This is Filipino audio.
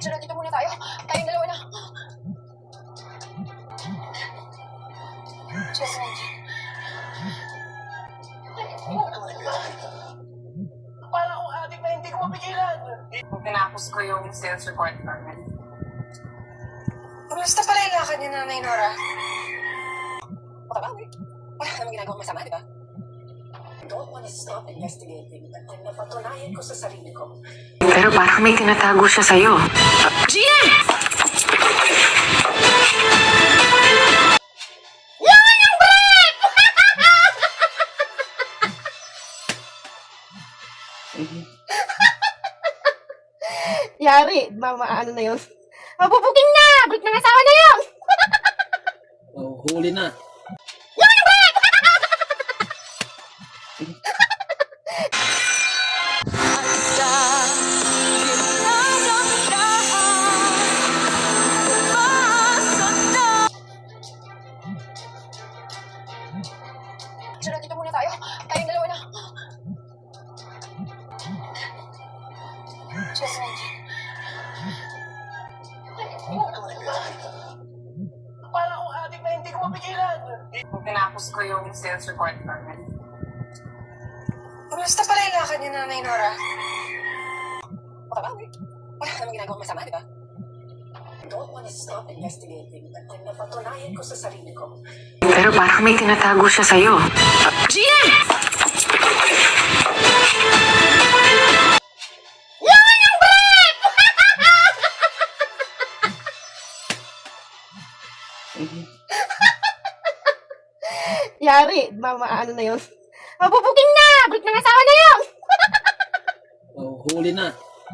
Sir, dito muna tayo. Tayong dalawa na. Sir, Para akong adik na hindi ko mapigilan. Tinapos ko yung sales report namin. kumusta pala yung lakad niya, Nanay Nora? Makabawi. Wala namang ginagawa masama, di ba? I don't want to stop investigating until napatunayan ko sa sarili ko. Pero parang may tinatago siya sa'yo. GM! Yari, mama, ano na yun? Mabubuking na! Break ng asawa na yun! Oh, huli na. Sir, dito muna tayo. Tayong dalawa na. Sir, Para akong adik na hindi ko mapigilan. Tinapos ko yung sales report namin. kumusta pala yung lakad niya, Nanay Nora? Makabawi. Wala namang ginagawa masama, di ba? I don't want to stop investigating until napatunayan ko sa sarili ko. Pero parang may tinatago siya sa'yo. GM! Yari, mama, ano na yun? Mabubuking na! Break ng asawa na yun! Oh, huli na.